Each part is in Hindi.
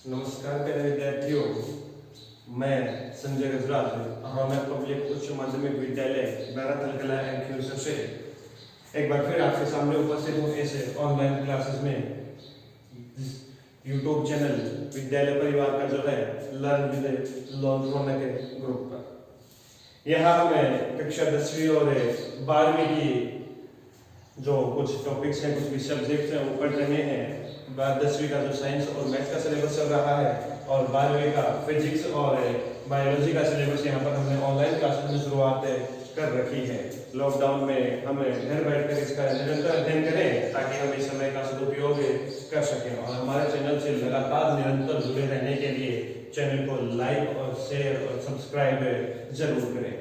नमस्कार प्यारे विद्यार्थियों, मैं संजय गजराज मैं पब्लिक उच्च माध्यमिक विद्यालय बैराथल कला एंड क्यूसर से एक बार फिर आपके सामने उपस्थित हूँ इस ऑनलाइन क्लासेस में। यूट्यूब चैनल विद्यालय परिवार का जो है लर्न विद लॉन्ड्रोना के ग्रुप पर यहाँ हमें कक्षा 10वीं और 12वीं की जो कुछ टॉपिक्स हैं, कुछ भी सब्जेक्ट्स हैं वो पढ़ रहे हैं। 10वीं का जो साइंस और मैथ्स का सिलेबस चल रहा है और 12वीं का फिजिक्स और बायोलॉजी का सिलेबस यहाँ पर हमने ऑनलाइन क्लासेस में शुरुआत कर रखी है। लॉकडाउन में हमें घर बैठकर इसका निरंतर अध्ययन करें ताकि हम इस समय का सदुपयोग कर सकें और हमारे चैनल से लगातार निरंतर जुड़े रहने के लिए चैनल को लाइक और शेयर और सब्सक्राइब जरूर करें।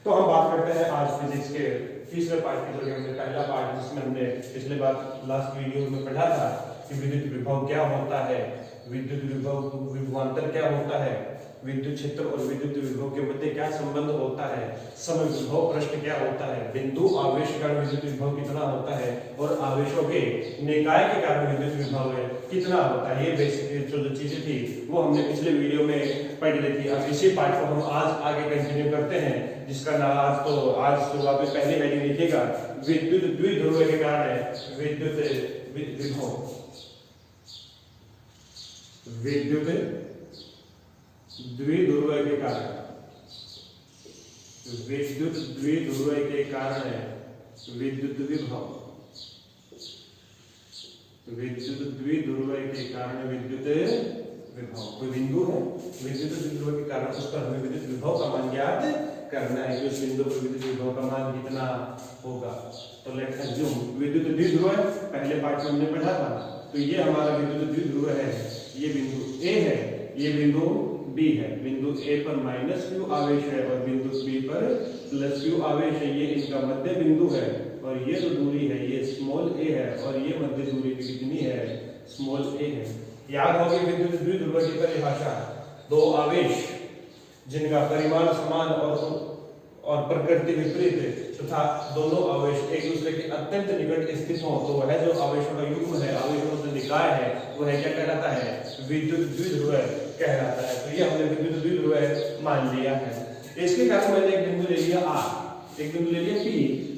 तो हम बात करते हैं आज फिजिक्स के तीसरे पार्ट की, जो कि हमने पहला पार्ट जिसमें हमने पिछले बार लास्ट वीडियो में पढ़ा था कि विद्युत विभव क्या होता है, विद्युत विभव विभवांतर क्या होता है, विद्युत क्षेत्र और विद्युत विभव के मध्य क्या संबंध होता है, समय विभव प्रश्न क्या होता है, बिंदु आवेश के कारण विद्युत विभव कितना होता है और आवेशों के निकाय के कारण विद्युत विभव कितना होता है। ये बेसिक जो चीजें थी वो हमने पिछले वीडियो में पढ़ ली थी। अब इसी पार्ट को हम आज आगे कंटिन्यू करते हैं, जिसका नाम आज शुरुआत में पहली हेडिंग लिखिएगा, विद्युत द्विध्रुव के कारण विद्युत विभव। विद्युत द्विध्रुव के कारण, विद्युत द्विध्रुव के कारण विद्युत विभव, विद्युत द्विध्रुव के कारण विद्युत विभव। कोई बिंदु है विद्युत द्विध्रुव के कारण, उस पर हमें विद्युत विभव का मान ज्ञात करना है कि उस बिंदु पर विद्युत विभव का मान कितना होगा। तो लेट्स अज्यूम विद्युत द्विध्रुव पहले पार्ट में हमने पढ़ा था, तो ये हमारा विद्युत द्विध्रुव है। ये बिंदु ए है, ये बिंदु बी है। बिंदु ए पर माइनस क्यू आवेश है और बिंदु बी पर प्लस क्यू आवेश है। ये इनका मध्य बिंदु है और ये जो दूरी है ये स्मॉल ए है और ये मध्य दूरी कितनी है, स्मॉल ए है। याद होगी विद्युत द्विध्रुव की परिभाषा, दो आवेश जिनका परिमाण समान और प्रकृति विपरीत तथा दोनों आवेश एक दूसरे के अत्यंत निकट स्थित हो तो वह जो आवेशों का युग्म है, आवेशों का निकाय है, वह क्या कहलाता है, विद्युत द्विध्रुव कहलाता है। तो ये हमने विद्युत द्विध्रुव मान लिया है। इसके कारण मैंने एक बिंदु ले लिया आर, एक बिंदु ले लिया पी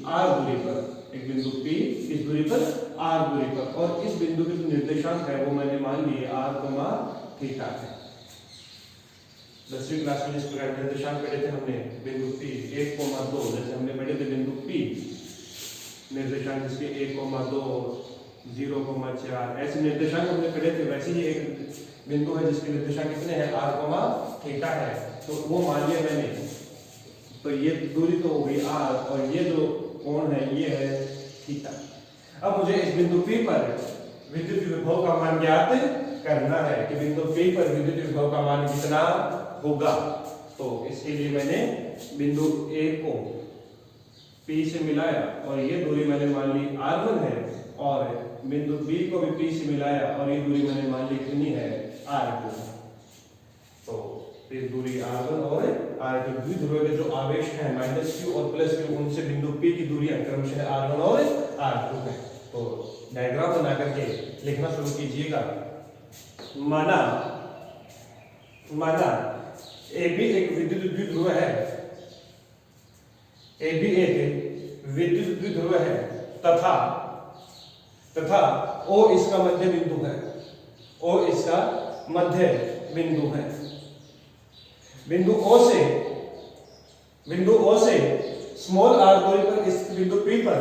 आर दूरी पर, एक बिंदु पी इस दूरी पर आर दूरी पर, और इस बिंदु के जो निर्देशांक है वो मैंने मान लिए आर कोमा थीटा है। 10वीं क्लास में जिस प्रकार निर्देशांक पढ़े थे हमने, बिंदु पी 1,2, जैसे हमने पढ़े थे बिंदु पी निर्देशांक जिसके 1,2 0,4 ऐसे निर्देशांक हमने पढ़े थे, वैसे ही एक बिंदु है जिसके निर्देशांक कितने हैं, आर कोमा थीटा है, तो वो मान लिया मैंने। तो ये दूरी तो हो गई आर और ये जो कोण है ये है थीटा। अब मुझे इस बिंदु पी पर विद्युत विभव का मान ज्ञात करना है कि बिंदु पी पर विद्युत विभव का मान कितना होगा। तो इसके लिए मैंने बिंदु ए को पी से मिलाया और ये दूरी मैंने मान ली r1 है, और बिंदु बी को भी पी से मिलाया और ये दूरी मैंने मान ली कितनी है, r2। तो इस दूरी r1 और r2 द्विध्रुव के जो आवेश हैं माइनस q और प्लस q, उनसे बिंदु p की दूरियां क्रमशः r1 और r2 है। तो डायग्राम बना करके लिखना शुरू कीजिएगा। माना ए बी एक विद्युत द्विध्रुव है, ए बी एक विद्युत द्विध्रुव है तथा ओ इसका मध्य बिंदु है, ओ इसका मध्य बिंदु है। बिंदु ओ से स्मॉल आर दूरी पर स्थित बिंदु पी पर,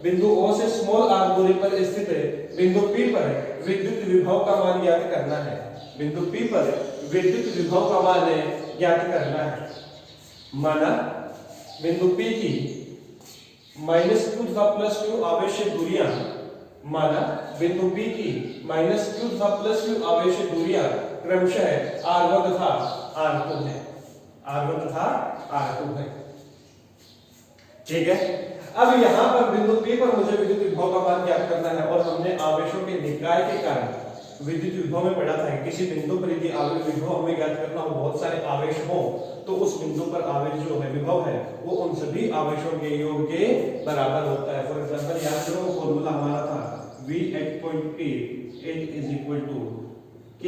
बिंदु ओ से स्मॉल आर दूरी पर स्थित बिंदु पी पर विद्युत विभव का मान ज्ञात करना है। बिंदु पी पर विद्युत विभव का मान ज्ञात करना है। माना बिंदु पी की माइनस क्यू तथा प्लस क्यू आवश्यक दूरियां, माना बिंदु पी की माइनस क्यू तथा प्लस क्यू आवश्यक दूरियां क्रमशः r1 तथा r2 है, r1 तथा r2 है। ठीक है। अब यहाँ पर बिंदु P पर मुझे विद्युत विभव का मान ज्ञात करना है और हमने आवेशों के निकाय के कारण विद्युत विभव में पढ़ा था। किसी बिंदु पर यदि आवेश विभव हमें ज्ञात करना हो, बहुत सारे आवेश हो, तो उस बिंदु पर आवेश जो है विभव है वो उन सभी आवेशों के योग के बराबर होता है। फॉर एग्जांपल याद करो फॉर्मूला हमारा था V at point P is equal to K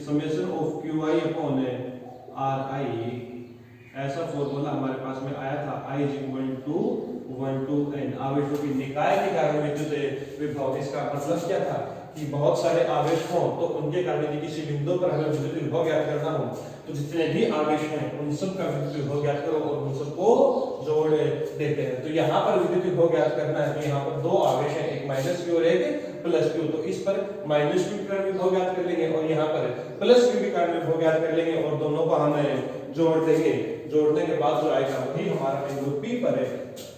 summation of q i upon r i, ऐसा फॉर्मूला हमारे पास में आया था। I is equal to 1 to n आवेशों की निकाय के कारण विद्युत विभव। इसका मतलब क्या था कि बहुत सारे आवेश हों तो उनके कारण यदि किसी बिंदु पर हमें विद्युत विभव ज्ञात करना हो तो जितने भी आवेश हैं उन सब का विद्युत विभव ज्ञात करो और उन सबको जोड़ देते हैं। तो यहाँ पर विद्युत विभव ज्ञात करना है तो यहाँ पर दो आवेश हैं, एक माइनस क्यू और एक प्लस क्यू। तो इस पर माइनस क्यू के कारण विभव ज्ञात कर लेंगे और यहाँ पर प्लस क्यू के कारण विभव ज्ञात कर लेंगे और दोनों को हमें जोड़ देंगे। जोड़ने के बाद जो आएगा वही हमारा बिंदु P पर है,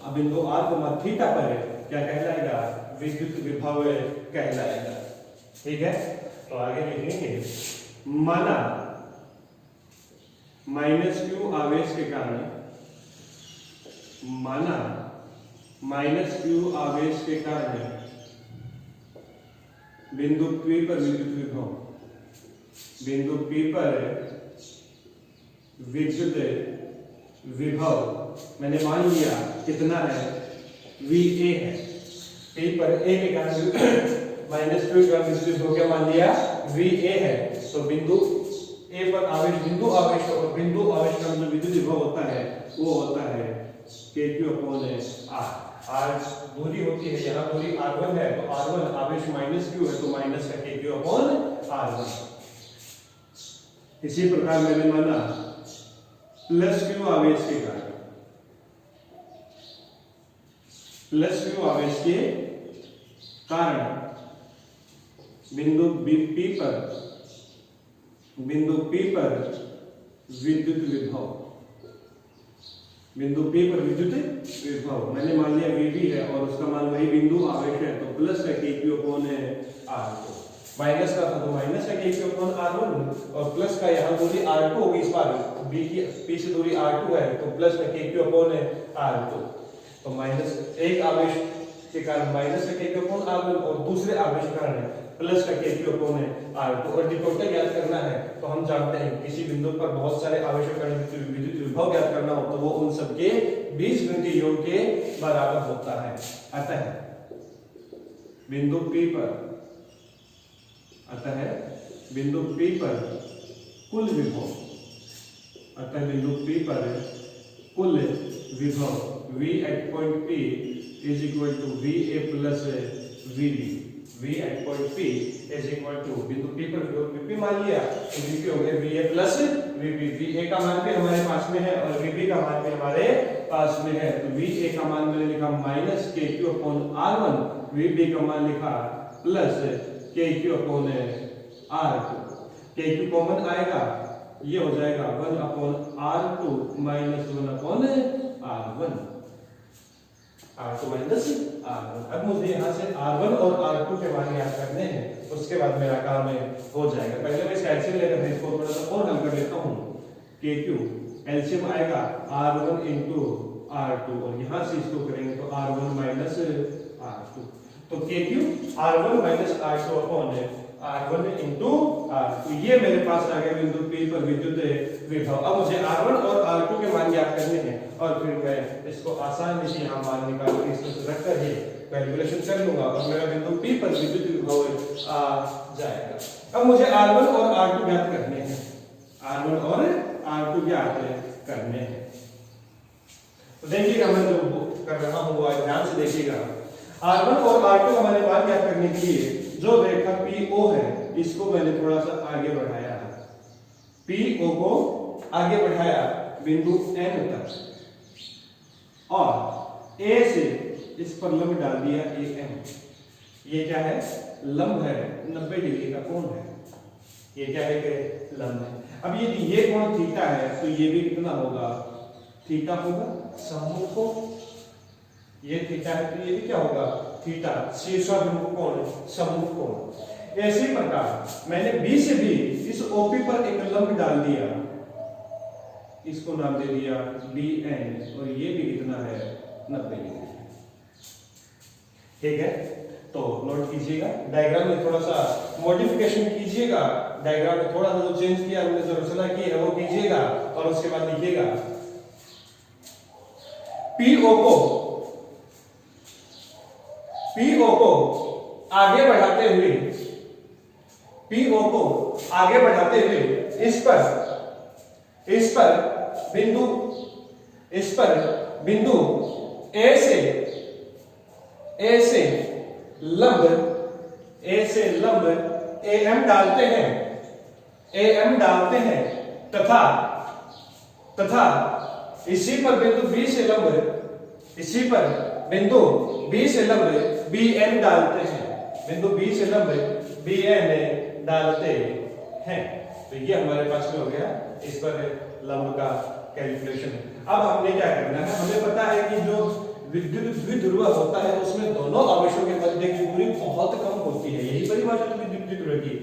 अब बिंदु R को थीटा पर है, क्या कहलाएगा? विद्युत विभव कहलाएगा। ठीक है, तो आगे लिखेंगे, माना माइनस क्यू आवेश के कारण, माना माइनस क्यू आवेश के कारण बिंदु P पर विद्युत विभव, बिंदु P पर विद्युत विभव मैंने मान लिया कितना है? VA है। P पर A के कारण माइनस क्यू का विद्युत विभव क्या मान लिया? VA है। तो बिंदु A पर आवेश बिंदु आवेश और बिंदु आवेश का जो विद्युत विभव होता है वो होता है KQ अपॉन R। R दूरी होती है, यहाँ दूरी R1 है तो R1 आवेश माइनस क्यू है तो माइनस का KQ अपॉन R1। इसी प्रकार मैंने माना प्लस क्यू आवेश के कारण, प्लस क्यू आवेश के कारण बिंदु P पर, बिंदु P पर विद्युत विभव, बिंदु P पर विद्युत विभव मैंने मान लिया VB है और उसका मान वही बिंदु आवेश है तो प्लस का KQ अपॉन R2। माइनस का था तो माइनस का KQ अपॉन R1 और प्लस का यहाँ दूरी R2 होगी, इस बार B की P से दूरी R2 है तो प्लस का KQ अपॉन R2। तो माइनस एक आवेश के कारण माइनस का KQ अपॉन R1 और दूसरे आवेश के कारण प्लस का KQ अपॉन R2। और टोटल ज्ञात करना है तो हम जानते हैं किसी बिंदु पर बहुत सारे आवेशों का विद्युत विभव ज्ञात करना हो तो वो उन सबके बीजगणितीय योग के बराबर होता है। अतः बिंदु P पर, अतः बिंदु P पर कुल विभव, अतः बिंदु P पर कुल विभव V at point P is equal to VA plus VB। V at point P is equal to बिंदु P पर VP मान लिया तो VP हो गया VA plus VB। VA का मान भी हमारे पास में है और VB का मान भी हमारे पास में है तो VA का मान मैंने लिखा minus KQ upon R1, VB का मान लिखा plus KQ upon R2। KQ common आएगा, ये हो जाएगा 1 upon R2 minus 1 upon R1, R2 minus R1। अब मुझे यहाँ से R1 और R2 के मान याद करने हैं, उसके बाद मेरा काम हो जाएगा। पहले मैं इसका एलसीएम लेकर इसको थोड़ा सा और हल कर लेता हूँ। KQ एलसीएम आएगा R1 इंटू R2 और यहाँ से इसको करेंगे तो R1 माइनस R2। तो KQ R1 minus R2 upon R1 into R2। ये मेरे पास आ गया बिंदु P पर विद्युत विभव। अब मुझे R1 और R2 के मान ज्ञात करने हैं और फिर मैं इसको आसानी से यहाँ मान निकाल कर इसको रखकर ही कैलकुलेशन कर लूंगा और मेरा बिंदु P पर विद्युत विभव आ जाएगा। अब मुझे R1 और R2 ज्ञात करने हैं, R1 और R2 ज्ञात करने हैं। तो देखिएगा मैं जो कर रहा हूँ वो ध्यान से देखिएगा। R1 और R2 हमारे मान ज्ञात करने के लिए जो रेखा PO है इसको मैंने थोड़ा सा आगे बढ़ाया है, PO को आगे बढ़ाया बिंदु N तक और A से इस पर लंब डाल दिया AM। ये क्या है? लंब है, 90 डिग्री का कोण है। ये क्या है कि लंब है। अब यदि ये कोण थीटा है तो ये भी कितना होगा? थीटा होगा। सम्मुख कोण ये थीटा है तो ये भी क्या होगा? थीटा। शीर्षाभिमुख कोण सम्मुख कोण। इसी प्रकार मैंने B से भी इस OP पर एक लंब डाल दिया, इसको नाम दे दिया BN और ये भी कितना है? 90 डिग्री। ठीक है, तो नोट कीजिएगा, डायग्राम में थोड़ा सा मॉडिफिकेशन कीजिएगा, डायग्राम में थोड़ा सा जो चेंज किया हमने जो रचना की है वो कीजिएगा और उसके बाद लिखिएगा PO को आगे बढ़ाते हुए, PO को आगे बढ़ाते हुए इस पर बिंदु ए से लंब AM डालते हैं तथा इसी पर बिंदु B से लंब BN डालते हैं। बिंदु B से लंब BN डालते हैं। तो ये हमारे पास में हो गया इस पर लंब का कैलकुलेशन। अब हमने क्या करना है, हमें पता है कि जो विद्युत द्विध्रुव होता है उसमें दोनों आवेशों के मध्य की दूरी बहुत कम होती है। यही परिभाषा है विद्युत द्विध्रुव की।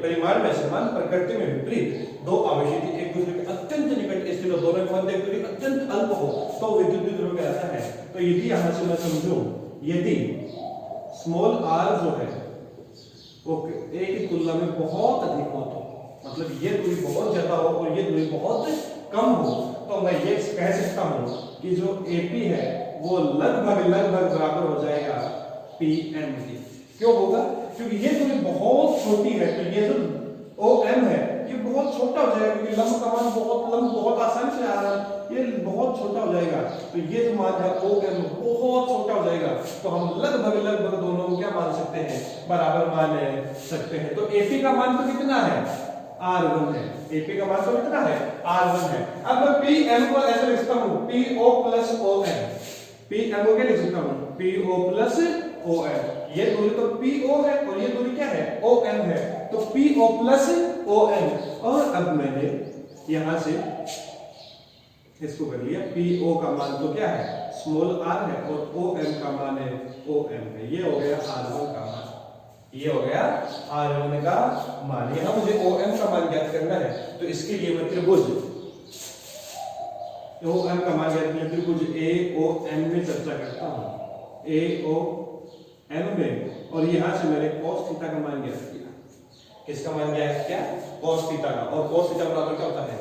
परिमाण में समान, प्रकृति में विपरीत दो आवेश एक दूसरे के अत्यंत निकट स्थित हो, दोनों के मध्य की दूरी अत्यंत अल्प हो तो विद्युत द्विध्रुव कहलाता है। तो यदि यहां से मैं समझूं, यदि स्मॉल r जो है वो a की तुलना में बहुत अधिक हो, तो मतलब ये दूरी बहुत ज्यादा हो और ये दूरी बहुत कम हो, तो मैं ये कह सकता हूं कि जो AP है वो लगभग बराबर हो जाएगा PM के। क्यों होगा? क्योंकि ये दूरी बहुत छोटी है, तो ये जो OM है ये बहुत छोटा हो जाएगा, क्योंकि लंब का मान बहुत आसानी से आ रहा है, ये बहुत छोटा हो जाएगा। तो ये जो मान है OM बहुत छोटा हो जाएगा, तो हम लगभग दोनों को क्या मान सकते हैं, बराबर मान सकते हैं। तो AP का मान तो कितना है, R1 है। AP का मान तो कितना है, R1 है। अब मैं PM को ऐसे लिख सकता हूं PO प्लस OM। PM को क्या लिख सकता हूं, PO प्लस OM। ये दूरी तो PO है और ये दूरी क्या है, OM है, तो PO प्लस OM। और अब मैंने यहां से इसको कर लिया, PO का मान तो क्या है, स्मॉल r है, और OM का मान है OM है। ये हो गया R1 का मान, ये हो गया R1 का मान। यहां मुझे OM का मान ज्ञात करना है, तो इसके लिए मैं त्रिभुज OM का मान ज्ञात करने त्रिभुज AOM में चर्चा करता हूं, AOM में। और यहां से मैंने cos थीटा का मान ज्ञात किया। किसका मान ज्ञात किया, cos थीटा का। और cos थीटा बराबर क्या होता है,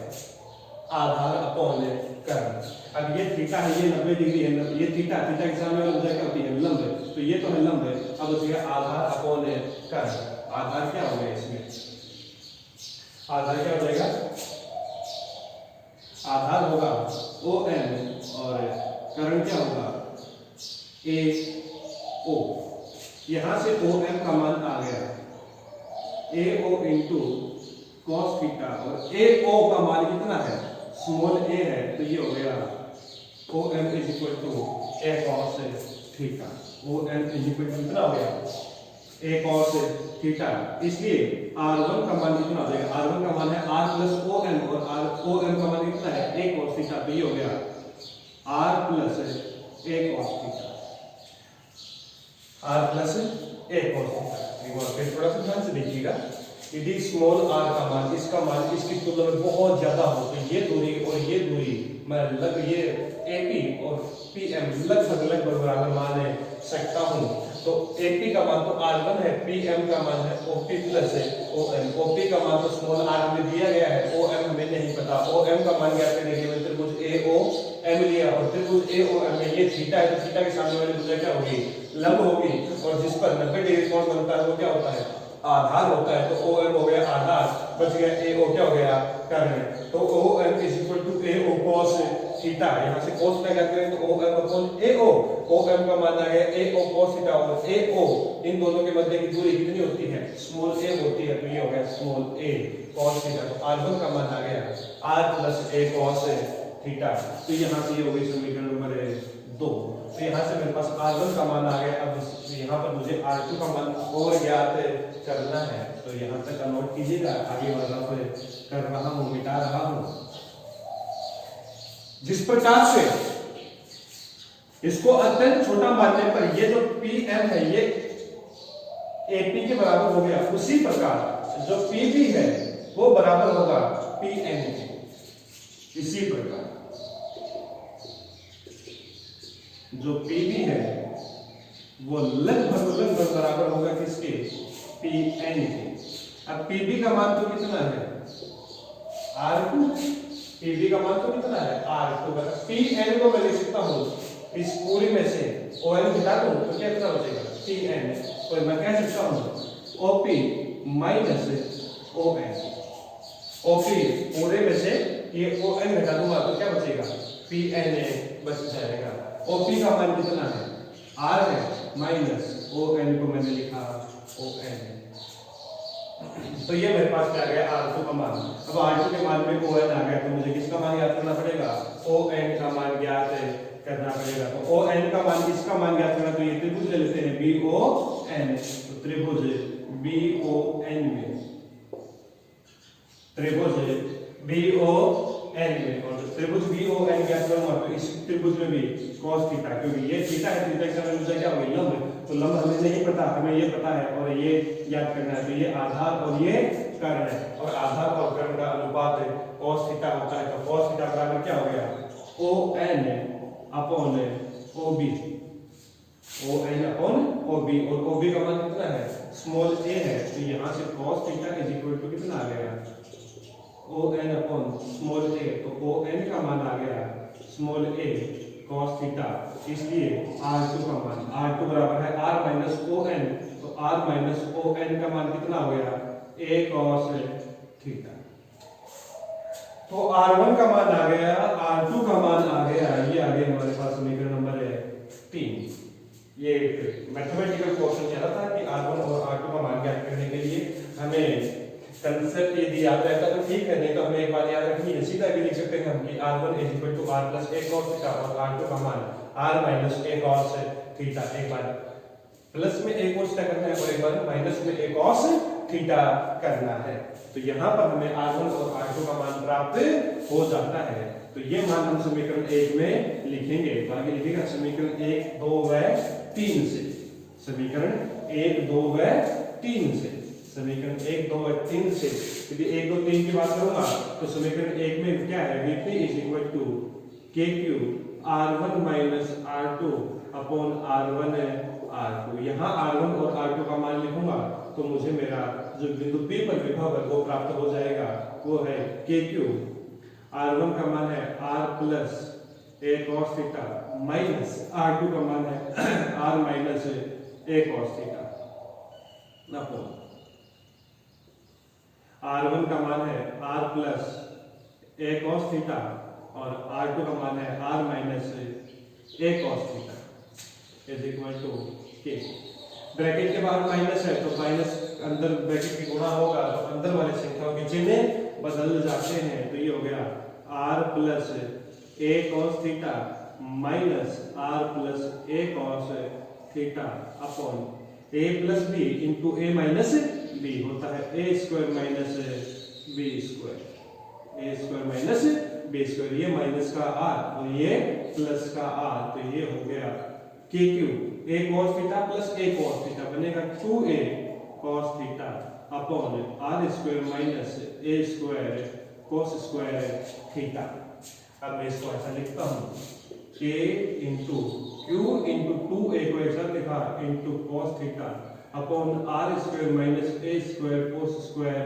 आधार अपॉन कर्ण। अब ये थीटा है, ये 90 डिग्री है, ये थीटा के सामने वाला भुजा क्या होती है, लंब है, तो ये तो है लंब है। अब उसका आधार अपॉन कर्ण। आधार क्या हो गया इसमें, आधार क्या हो जाएगा, आधार होगा OM और कर्ण क्या होगा AO। यहां से OM का मान आ गया AO इंटू cos थीटा, और AO का मान कितना है, स्मॉल a है, तो ये हो गया OM is equal to a cos theta. OM is equal to कितना हो गया, a cos थीटा। इसलिए R1 का मान कितना हो जाएगा, R1 का मान है R प्लस OM, और OM का मान कितना है, a cos थीटा। तो ये हो गया R plus a cos theta, R plus a cos theta. एक बार फिर थोड़ा सा ध्यान से देखिएगा, यदि स्मॉल r का मान, इसका मान इसकी तुलना में बहुत ज्यादा हो, तो ये दूरी और ये दूरी मैं ये AP और PM लगभग बराबर मान सकता हूं। तो AP का मान तो R1 है, PM का मान है OP प्लस OM। OP का मान तो स्मॉल r में दिया गया है, OM हमें नहीं पता। OM का मान ज्ञात करने के लिए त्रिभुज AOM लिया, और त्रिभुज AOM में ये थीटा है, तो थीटा के सामने वाली भुजा क्या होगी, लंब होगी, और जिस पर 90 डिग्री कोण बनता है वो क्या होता है, आधार होता है। तो OM हो गया आधार, बच गया AO क्या हो गया, कर्ण। तो OM is equal to AO cos theta. यहां से cos क्या ज्ञात करें, तो OM अपॉन AO। OM का मान आ गया AO cos थीटा, और AO इन दोनों के मध्य की दूरी कितनी होती है, स्मॉल a होती है, तो ये हो गया स्मॉल a cos थीटा। तो R1 का मान आ गया R plus a cos theta. तो यहां से ये हो गई समीकरण नंबर 2। तो यहाँ से मेरे पास R1 का मान आ गया। अब यहाँ पर मुझे R2 का मान और ज्ञात करना है, तो यहाँ तक नोट कीजिएगा, आगे वाला कर रहा हूँ, मिटा रहा हूँ। जिस प्रकार से इसको अत्यंत छोटा मानने पर ये जो PM है ये AP के बराबर हो गया, उसी प्रकार जो PB है वो बराबर होगा PM के। इसी प्रकार जो PB है वो लगभग बराबर होगा किसके, PN के। अब PB का मान तो कितना है, R2। PB का मान तो कितना है, R2। PN को मैं लिख सकता हूं इस पूरी में से ON घटा दूं तो क्या कितना बचेगा, PN। तो मैं कह सकता हूं OP minus O N. OP पूरे में से ये ओ एन घटा दूंगा तो क्या बचेगा, पी एन ए बच जाएगा। ओपी का मान कितना है, आर है, माइनस ओ एन को मैंने लिखा ओ एन। तो ये मेरे पास क्या गया, R2 का मान। अब R2 के मान में ON आ गया तो मुझे किसका मान ज्ञात करना पड़ेगा, ON का मान ज्ञात करना पड़ेगा। तो ON का मान, किसका मान ज्ञात करना, तो ये त्रिभुज ले लेते हैं BON। तो त्रिभुज BON में, त्रिभुज BON में, और त्रिभुज BON ज्ञात करूंगा तो इस त्रिभुज में भी cos थीटा, क्योंकि ये थीटा है, थीटा के साथ मुझे क्या हो गई, लंब। तो लंब हमें नहीं पता, हमें ये पता है और ये याद करना है। तो ये आधार और ये कर्ण है, और आधार और कर्ण का अनुपात cos थीटा होता है। तो cos थीटा बराबर क्या हो गया, ON upon OB, ON upon OB, और OB का मान कितना है, स्मॉल a है। तो यहाँ से cos theta is equal to कितना आ गया, ON अपॉन स्मॉल a। तो ON का मान आ गया स्मॉल a cos थीटा, इसलिए R2 का मान, R2 बराबर है R माइनस ON। तो R माइनस ON का मान कितना हो गया, a cos थीटा। तो R1 का मान आ गया, R2 का मान आ गया, ये आ गया हमारे पास समीकरण नंबर 3। ये मैथमेटिकल क्वेश्चन कह रहा था कि R1 और R2 का मान ज्ञात करने के लिए हमें कंसेप्ट यदि याद रहता तो ठीक है, नहीं तो हमें एक बात याद रखनी है, सीधा भी लिख सकते हैं हम कि R1 is equal to R plus a cos theta, और R2 का मान R minus a cos theta. एक बार प्लस में a cos थीटा करना है और एक बार माइनस में a cos थीटा करना है। तो यहाँ पर हमें R1 और R2 का मान प्राप्त हो जाता है। तो ये मान हम समीकरण 1 में लिखेंगे। तो आगे लिखेगा समीकरण 1, 2 व 3 से, समीकरण 1, 2 व 3 से, समीकरण 1, 2 व 3 से। यदि 1, 2, 3 की बात करूंगा तो समीकरण 1 में क्या है, Vp is equal to KQ R1 minus R2 upon R1 R2। यहाँ R1 और R2 का मान लिखूंगा तो मुझे मेरा जो बिंदु P पर विभव है वो प्राप्त हो जाएगा, वो है KQ। R1 का मान है R plus a cos theta minus R2 का मान है R minus a cos theta upon R1 का मान है R plus a cos theta और R2 का मान है R minus a cos theta is equal to K। Bracket के बाहर माइनस है तो माइनस अंदर ब्रैकेट की गुणा होगा तो अंदर वाली संख्याओं के चिन्ह बदल जाते हैं। तो ये हो गया R plus a cos theta minus R plus a cos theta upon a plus b into a minus b होता है a square minus b square, a square minus b square. ये माइनस का r और ये प्लस का r, तो ये हो गया KQ a cos theta plus a cos theta बनेगा 2a cos theta upon r square minus a square cos square theta. अब मैं इसको ऐसा लिखता हूँ k into q into 2a को ऐसा लिखा into cos theta upon r square minus a square cos square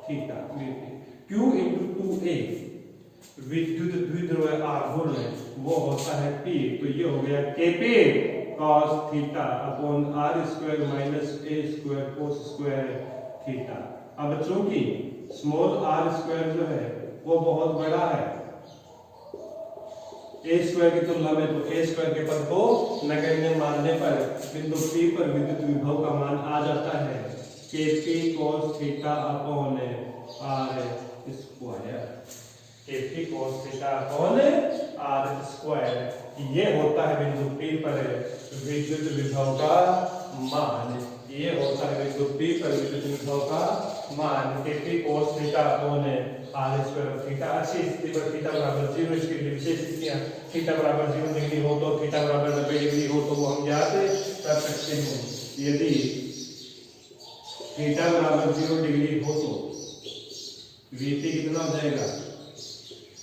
theta. q into 2a विद्युत द्विध्रुव आघूर्ण वो होता है P, तो ये हो गया Kp cos theta upon r square minus a square cos square theta. अब चूंकि स्मॉल r स्क्वायर जो है वो बहुत बड़ा है a स्क्वायर की तुलना में, तो a स्क्वायर के पद को नगण्य मानने पर बिंदु P पर विद्युत विभव का मान आ जाता है Kp cos theta upon r square, Kp cos theta upon r square. ये होता है बिंदु P पर विद्युत विभव का मान, ये होता है बिंदु P पर विद्युत विभव का मान Kp cos theta upon r square. Theta अच्छी स्थिति पर थीटा बराबर 0, इसके लिए विशेष स्थितियां थीटा बराबर 0 डिग्री हो तो थीटा बराबर 90 डिग्री हो तो वो हम ज्ञात कर सकते हैं। यदि थीटा बराबर 0 डिग्री हो तो Vp कितना हो जाएगा,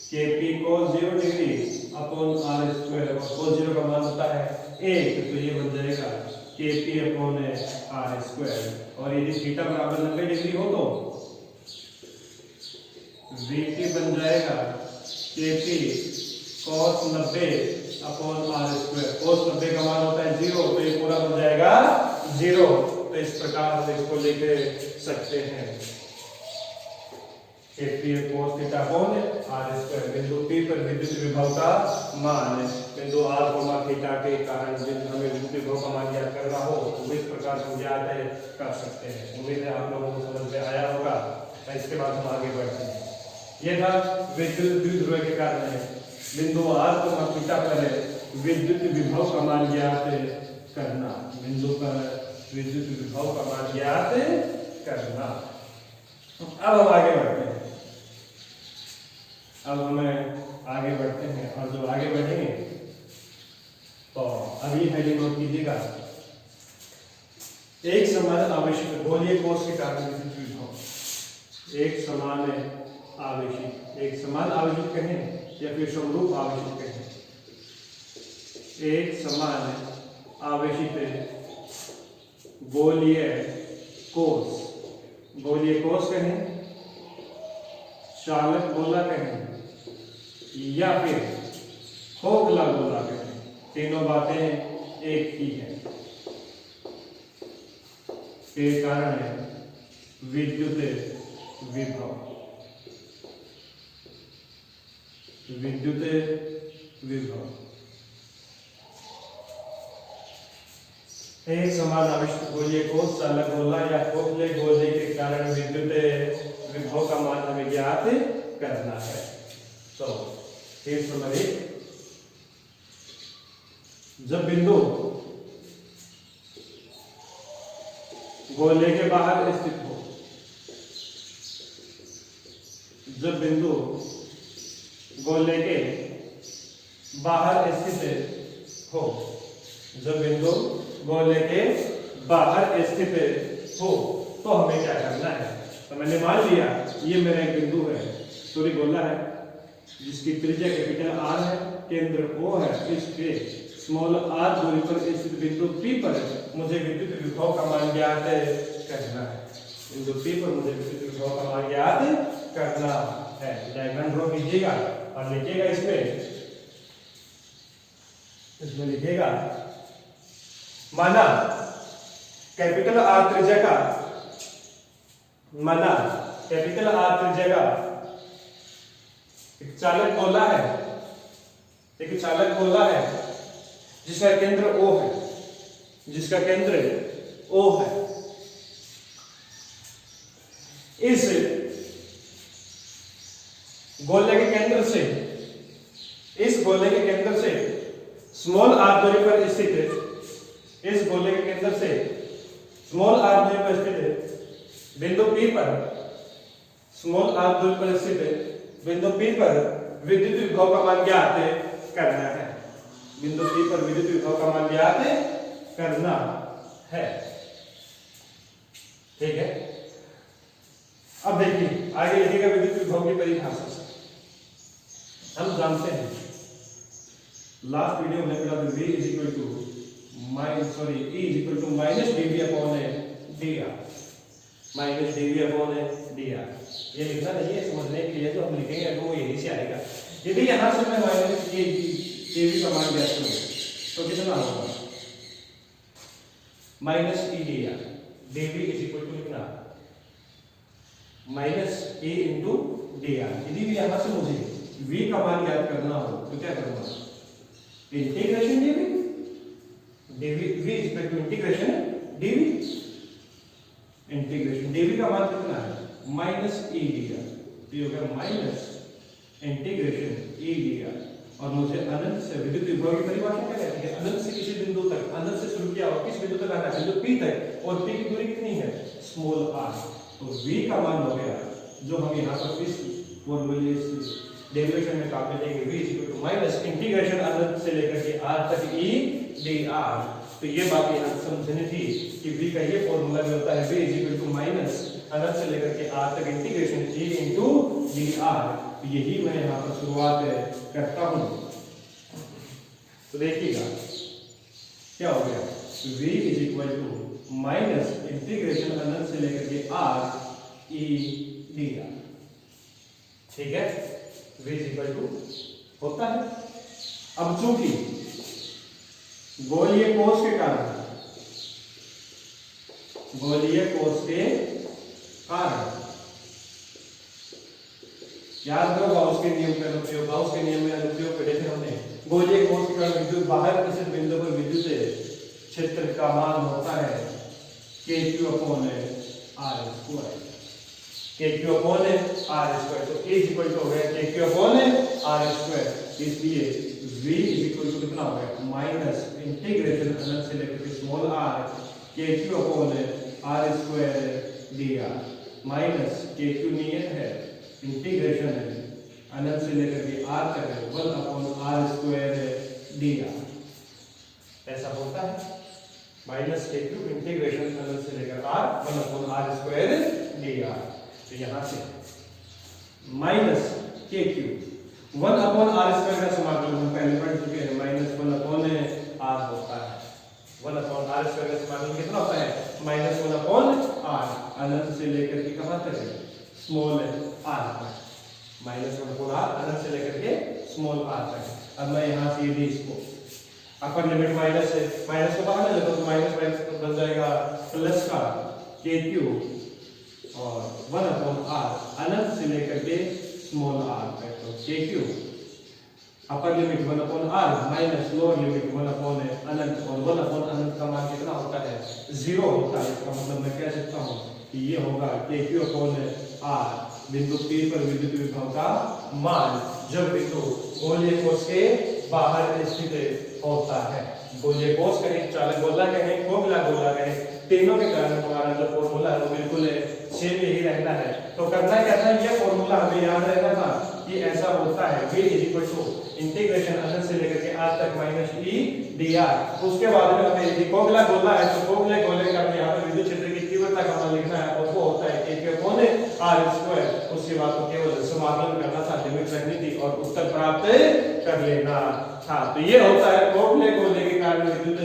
Kp cos 0 degree upon r square, और cos 0 का मान होता है 1, तो ये बन जाएगा Kp अपॉन r स्क्वायर। और यदि थीटा बराबर 90 डिग्री हो तो Vp बन जाएगा Kp cos 90 upon r square. cos 90 का मान होता है 0, तो ये पूरा बन जाएगा 0। तो इस प्रकार हम इसको लेके सकते हैं। K cos theta upon r square. बिंदु P पर विद्युत विभव का मान बिंदु r, थीटा के कारण हमें विद्युत विभव का मान ज्ञात करना हो तो इस प्रकार हम ज्ञात कर सकते हैं। उम्मीद है आप लोगों को समझ में आया होगा। इसके बाद हम आगे बढ़ते हैं। यह था विद्युत द्विध्रुव के कारण बिंदु r, थीटा पर विद्युत विभव का मान ज्ञात करना। बिंदु पर विद्युत विभव का मान ज्ञात करना। अब हम आगे बढ़ते हैं। अब हमें आगे बढ़ते हैं और जो आगे बढ़ेंगे तो अभी हेडिंग नोट कीजिएगा। एक समान आवेशित गोलीय कोष के कारण विद्युत विभव। एक समान आवेशित, एक समान आवेशित कहें या फिर समरूप आवेशित कहें। एक समान आवेशित गोलीय कोष, गोलीय कोष कहें, चालक गोला कहें या फिर खोखला गोला कहें, तीनों बातें एक ही हैं। के कारण विद्युत विभव, विद्युत विभव। एक समान आवेशित गोलीय कोष, चालक गोला या खोखले गोले के कारण विद्युत विभव का मान हमें ज्ञात करना है। तो केस नंबर 1, जब बिंदु गोले के बाहर स्थित हो, जब बिंदु गोले के बाहर स्थित हो, जब बिंदु गोले के बाहर स्थित हो तो हमें क्या करना है। तो मैंने मान लिया ये मेरा एक बिंदु है, सूर्य गोला है जिसकी त्रिज्या कैपिटल R है, केंद्र O है, इसके स्मॉल r दूरी पर स्थित बिंदु P पर मुझे विद्युत विभव का मान ज्ञात करना है। बिंदु P पर मुझे विद्युत विभव का मान ज्ञात करना है। डायग्राम ड्रॉ कीजिएगा और लिखिएगा इसमें लिखिएगा, माना कैपिटल R त्रिज्या का, माना कैपिटल R त्रिज्या का एक चालक गोला है, एक चालक गोला है जिसका केंद्र O है, जिसका केंद्र O है। इस गोले के केंद्र से, इस गोले के केंद्र से स्मॉल r दूरी पर स्थित, इस गोले के केंद्र से स्मॉल r दूरी पर स्थित बिंदु P पर, स्मॉल r दूरी पर स्थित बिंदु P पर विद्युत विभव का मान ज्ञात करना है। बिंदु P पर विद्युत विभव का मान ज्ञात करना है। ठीक है, अब देखिए आगे लिखिएगा विद्युत विभव की परिभाषा। हम जानते हैं लास्ट वीडियो में पढ़ा था V is equal to E is equal to minus dV upon dr, minus dV upon dr। ये लिखना नहीं है, समझने के लिए जो हम लिखेंगे वो यही से आएगा। यदि यहां से मैं माइनस dV का मान ज्ञात करूं तो कितना होगा, minus E dr, dV is equal to कितना, माइनस E इंटू dr। यदि भी यहां से मुझे V का मान ज्ञात करना हो तो क्या करूंगा, integration dV, dV V is equal to integration dV, integration dV का मान कितना है, माइनस E dr। तो ये हो गया माइनस इंटीग्रेशन E dr। और मुझे अनंत से विद्युत विभव की परिभाषा क्या कहती है, अनंत से किसी बिंदु तक, अनंत से शुरू किया और किस बिंदु तक आना है, बिंदु P तक, और P की दूरी कितनी है, स्मॉल r। तो V का मान हो गया जो हम यहाँ पर इस फॉर्मूले डेरिवेशन में काम करेंगे, V equal to minus integration अनंत से लेकर के r तक E dr। तो ये बात यहाँ समझनी थी कि V का ये फॉर्मूला जो होता है V इक्वल टू माइनस अनंत से लेकर के r तक इंटीग्रेशन E इंटू dr। तो यही मैं यहाँ पर शुरुआत करता हूँ। तो देखिएगा क्या हो गया, V is equal to minus integration अनंत से लेकर के r E dr। ठीक है, V इज इक्वल टू होता है। अब चूंकि गोलीय कोष के कारण, गोलीय कोष के कारण याद करो गाउस के नियम का उपयोग, गाउस के नियम में अनुप्रयोग करे थे हमने। गोलीय कोश के कारण विद्युत बाहर किसी बिंदु पर विद्युत क्षेत्र का मान होता है KQ upon R square, KQ upon R square. तो E इक्वल टू हो गया KQ अपॉन R स्क्वायर, इसलिए V इक्वल टू कितना हो गया माइनस इंटीग्रेशन अनंत से लेकर के small r KQ upon R square dr minus KQ नियत है इंटीग्रेशन है अनंत से लेकर के r तक है 1 अपॉन R स्क्वायर dr, ऐसा होता है माइनस KQ इंटीग्रेशन अनंत से लेकर r 1 upon R square dr। तो यहाँ से minus KQ 1 upon R square का समाकलन हम पहले पढ़ चुके हैं, माइनस 1 अपॉन R होता है। 1 अपॉन R स्क्वायर का समाकलन कितना होता है माइनस 1 अपॉन R अनंत से लेकर के कहां तक है स्मॉल r तक, माइनस 1 अपॉन R अनंत से लेकर के स्मॉल r तक। अब मैं यहां से यदि इसको अपर लिमिट माइनस है, माइनस को बाहर ले लो तो माइनस माइनस बन जाएगा प्लस का KQ और 1 अपॉन R अनंत से लेकर के स्मॉल r तक। तो KQ upper limit 1 upon R minus lower limit 1 upon अनंत, और 1 अपॉन अनंत का मान कितना होता है 0 होता है। इसका मतलब मैं कह सकता हूँ कि ये होगा KQ अपॉन R बिंदु P पर विद्युत विभव का मान जब बिंदु गोलीय कोश के बाहर स्थित होता है। गोलीय कोश कहें, चालक गोला कहें, खोखला गोला कहें, तीनों के कारण हमारा जो फॉर्मूला है वो बिल्कुल सेम यही रहना है। तो करना क्या था, ये फॉर्मूला हमें याद रहना था कि ऐसा होता है V इक्वल टू इंटीग्रेशन अनंत से लेकर के r तक माइनस E dr। उसके बाद में हमें यदि खोखला गोला है तो खोखले गोले का यहाँ पे विद्युत क्षेत्र की तीव्रता का मान लिखना है और वो होता है KQ अपॉन R स्क्वायर। उसके बाद तो केवल समाकलन करना था, लिमिट रखनी थी और उत्तर प्राप्त कर लेना था। तो ये होता है खोखले गोले के कारण विद्युत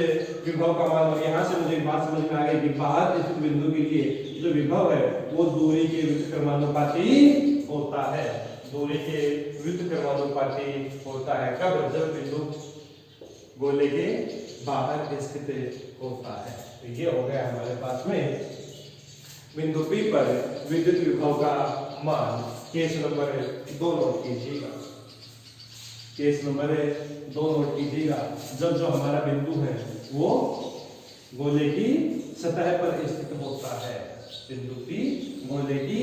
विभव का मान। और यहाँ से मुझे एक बात समझ में आ गई कि बाहर स्थित बिंदु के लिए जो विभव है वो दूरी के व्युत्क्रमानुपाती होता है, दूरी के व्युत्क्रमानुपाती होता है। कब, जब बिंदु गोले के बाहर स्थित होता है। तो ये हो गया हमारे पास में बिंदु P पर विद्युत विभव का मान। केस नंबर 2 नोट कीजिएगा, केस नंबर 2 नोट कीजिएगा। जब जो हमारा बिंदु है वो गोले की सतह पर स्थित होता है, बिंदु P गोले की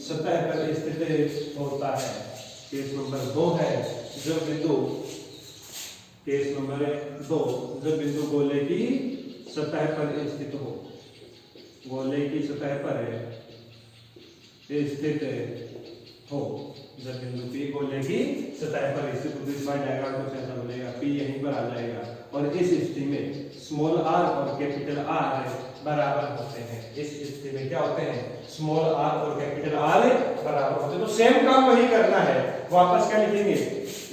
सतह पर स्थित होता है। केस नंबर 2 है जब बिंदु, केस नंबर 2 जब बिंदु गोले की सतह पर स्थित हो, गोले की सतह पर स्थित हो, जब बिंदु P गोले की सतह पर स्थित हो। इस बार डायग्राम कुछ ऐसा बनेगा, P यहीं पर आ जाएगा और इस स्थिति में स्मॉल r और कैपिटल R बराबर होते हैं। इस स्थिति में क्या होते हैं, स्मॉल r और कैपिटल R बराबर होते हैं। तो सेम काम वही करना है, वापस क्या लिखेंगे,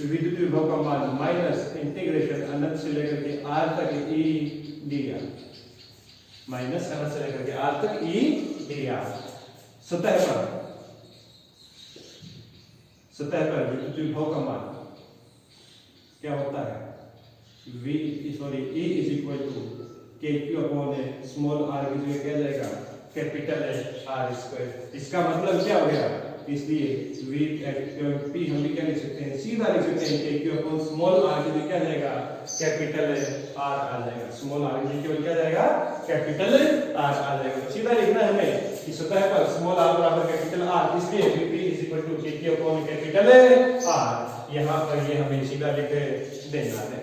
विद्युत विभव का मान माइनस इंटीग्रेशन अनंत से लेकर के r तक E dr, माइनस अनंत से लेकर के r तक E dr। सतह पर विद्युत विभव का मान क्या होता है, E is equal to KQ upon small r की जगह क्या जाएगा कैपिटल R स्क्वायर। इसका मतलब क्या हो गया, इसलिए P हम भी क्या लिख सकते हैं, सीधा लिख सकते हैं KQ अपॉन स्मॉल r की जगह क्या जाएगा कैपिटल R आ जाएगा, स्मॉल r की जगह क्या जाएगा कैपिटल R आ जाएगा। सीधा लिखना है हमें कि सतह पर स्मॉल r बराबर कैपिटल R, इसलिए P is equal to KQ upon capital R। यहाँ पर ये हमें सीधा लिख देना है।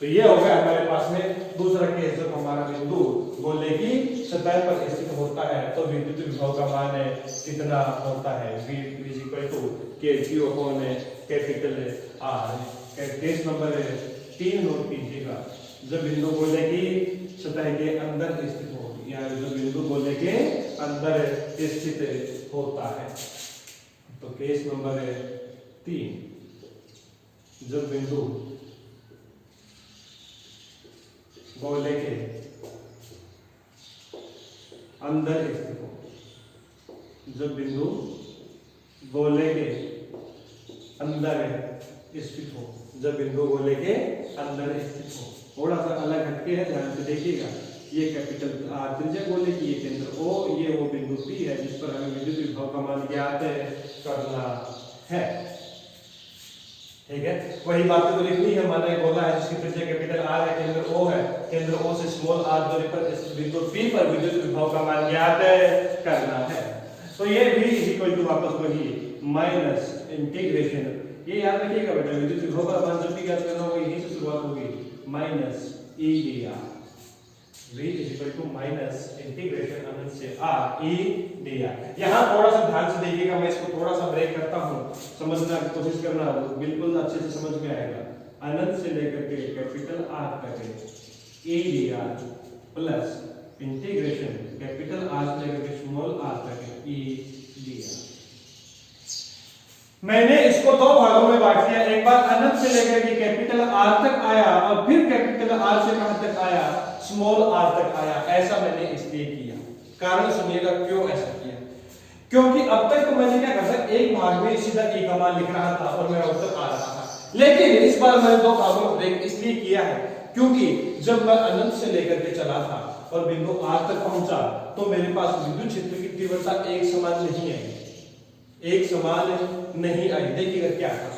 तो ये हो गया हमारे पास में दूसरा केस, जब हमारा बिंदु गोले की सतह पर स्थित होता है तो विद्युत विभव का मान कितना होता है, V is equal to KQ upon capital R। Case number 3 note कीजिएगा, जब बिंदु गोले की सतह के अंदर स्थित हो, या जो बिंदु गोले के अंदर स्थित होता है। तो केस नंबर 3, जब बिंदु गोले के अंदर स्थित हो, जब बिंदु गोले के अंदर स्थित हो, जब बिंदु गोले के अंदर स्थित हो। थोड़ा सा अलग हटके है, ध्यान से देखिएगा ये कैपिटल आर त्रिज्या गोले की, ये केंद्र ओ, ये वो बिंदु पी है जिस पर हमें विद्युत विभव का मान ज्ञात करना है। ठीक है, वही बातें तो लिखनी है। माना एक गोला है जिसकी त्रिज्या कैपिटल आर है, केंद्र ओ है, केंद्र ओ से स्मॉल आर दूरी पर इस बिंदु पी पर विद्युत विभव का मान ज्ञात करना है। तो ये भी इक्वल टू वापस वही माइनस इंटीग्रेशन, ये याद रखिएगा बेटा, विद्युत विभव का मान जब भी ज्ञात करना होगा यहीं से शुरुआत होगी, minus E D R, v is equal to minus integration अनंत से r e dr। यहाँ थोड़ा सा ध्यान से देखिएगा, मैं इसको थोड़ा सा ब्रेक करता हूँ, समझना की कोशिश करना, बिल्कुल अच्छे से समझ में आएगा। अनंत से लेकर के कैपिटल R तक e dr plus integration capital R से लेकर के स्मॉल r तक e dr। मैंने इसको दो भागों में बांट दिया, एक बार अनंत से लेकर के कैपिटल R तक आया और फिर कैपिटल R से कहां तक आया, स्मॉल r तक आया। ऐसा मैंने इसलिए किया, कारण सुनिएगा क्यों ऐसा किया। क्योंकि अब तक तो मैंने क्या करता, एक भाग में सीधा e का मान लिख रहा था और मेरा उत्तर आ रहा था, लेकिन इस बार मैंने दो भागों में ब्रेक इसलिए किया है क्योंकि जब मैं अनंत से लेकर के चला था और बिंदु r तक पहुंचा तो मेरे पास विद्युत क्षेत्र की तीव्रता एक समान नहीं आई, एक समान नहीं आई। देखिएगा क्या था,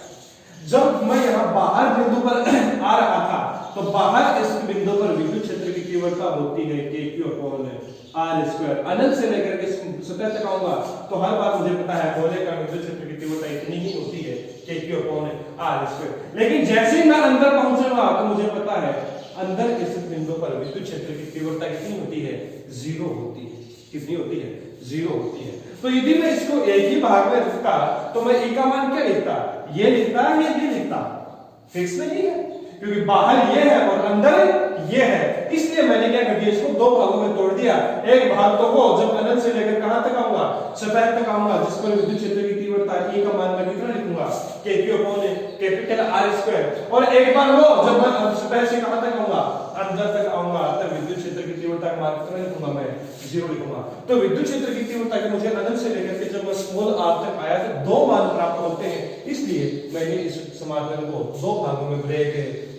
जब मैं यहाँ बाहर बिंदु पर आ रहा था तो बाहर इस बिंदु पर विद्युत क्षेत्र की तीव्रता होती है Q/r²। अनंत से लेकर के सतह तक आऊंगा तो हर बार मुझे पता है गोले का विद्युत क्षेत्र की तीव्रता इतनी ही होती है Q/r²। लेकिन जैसे ही मैं अंदर पहुंचूंगा तो मुझे पता है अंदर इस बिंदु पर विद्युत क्षेत्र की तीव्रता कितनी होती है, 0 होती है। कितनी होती है, 0 होती है। तो यदि मैं इसको एक ही भाग में लिखता तो मैं e का मान क्या लिखता, ये लिखता या ये लिखता, फिक्स नहीं है, क्योंकि बाहर ये है और अंदर ये है। इसलिए मैंने क्या कर दिया, इसको दो भागों में तोड़ दिया। एक भाग तो वो जब अनंत से लेकर कहां तक आऊंगा, सतह तक आऊंगा, जिस पर विद्युत क्षेत्र की तीव्रता e का मान मैं कितना लिखूंगा, कैपिटल R²। और एक बार वो जब मैं सतह से कहां तक आऊंगा, अंदर तक आऊंगा, तब विद्युत क्षेत्र की तीव्रता का मान कितना लिखूंगा, मैं 0 लिखूंगा। तो विद्युत क्षेत्र की तीव्रता के मुझे अनंत से लेकर के जब मैं स्मॉल r तक आया तो दो मान प्राप्त होते हैं, इसलिए मैंने इस समाकलन को दो भागों में ब्रेक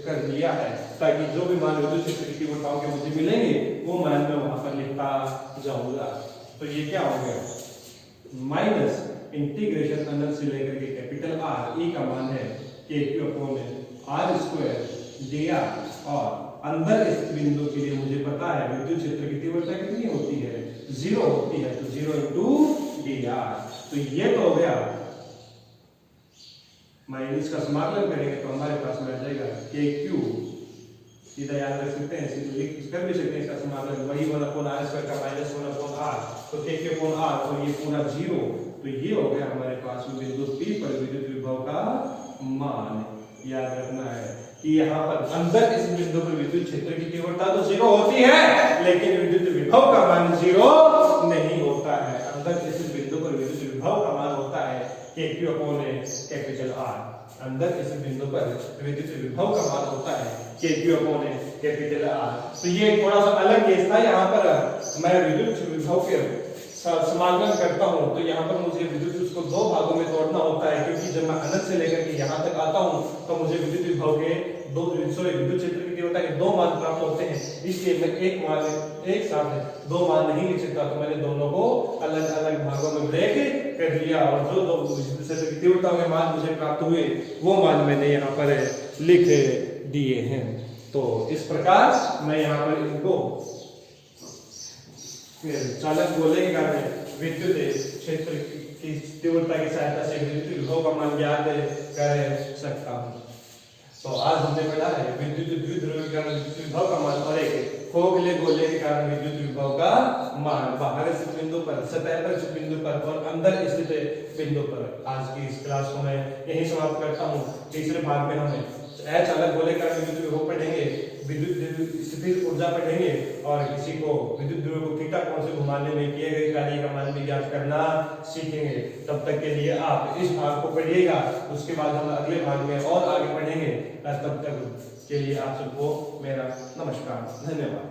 कर दिया है ताकि जो भी मान विद्युत क्षेत्र की तीव्रताओं के मुझे मिलेंगे वो मान मैं वहां पर लिखता जाऊंगा। तो ये क्या हो गया, माइनस इंटीग्रेशन अनंत से लेकर के कैपिटल R, e का मान है Q/r² dr, और अंदर इस बिंदु के लिए मुझे पता है विद्युत क्षेत्र की तीव्रता कितनी होती है, 0 होती है, तो 0 × dr। तो ये तो हो गया, माइनस का समाकलन करेंगे तो हमारे पास में आ जाएगा KQ, सीधा याद रख सकते हैं, सीधे लिख कर भी सकते हैं इसका समाकलन, वही 1/r² का माइनस 1/r, तो KQ/r और ये पूरा 0। तो ये हो गया हमारे पास में बिंदु P पर विद्युत विभव का मान। याद रखना है कि यहाँ पर अंदर इस बिंदु पर विद्युत क्षेत्र की तीव्रता तो 0 होती है, लेकिन विद्युत विभव का मान 0 नहीं होता है। अंदर इस बिंदु पर विद्युत विभव का मान होता है KQ/R। अंदर इस बिंदु पर विद्युत विभव का मान होता है KQ/R। तो ये थोड़ा सा अलग केस था, यहाँ पर मैं विद्युत विभव के समाकलन करता हूं तो यहाँ पर मुझे विद्युत उसको दो भागों में तोड़ना होता है, क्योंकि जब मैं अनंत से लेकर के यहाँ तक आता हूं तो मुझे विद्युत विभव के विद्युत क्षेत्र की तीव्रता के दो मान प्राप्त होते हैं, इसलिए मैं एक मान एक साथ दो मान नहीं लिख सकता। तो मैंने दोनों को अलग अलग भागों में ब्रेक कर लिया और जो दो विद्युत क्षेत्र की तीव्रता के मान मुझे प्राप्त हुए वो मान मैंने यहाँ पर लिख दिए हैं। तो इस प्रकार मैं यहाँ पर इनको चालक गोले के कारण विद्युत क्षेत्र की तीव्रता की सहायता से विद्युत विभव का मान ज्ञात कर सकता हूं। तो आज हमने पढ़ा है विद्युत द्विध्रुव के कारण विद्युत विभव का मान और एक खोखले गोले के कारण विद्युत विभव का मान, बाहर स्थित बिंदु पर, सतह पर स्थित बिंदु पर और अंदर स्थित बिंदु पर। आज की इस क्लास को मैं यही समाप्त करता हूं। तीसरे भाग में हमें अचालक गोले का विद्युत विभव पढ़ेंगे, विद्युत स्थितिज ऊर्जा पढ़ेंगे और किसी को विद्युत ध्रुव को थीटा कोण से घुमाने में किए गए कार्य का मान भी ज्ञात करना सीखेंगे। तब तक के लिए आप इस भाग को पढ़िएगा, उसके बाद हम अगले भाग में और आगे पढ़ेंगे। तब तक के लिए आप सबको मेरा नमस्कार, धन्यवाद।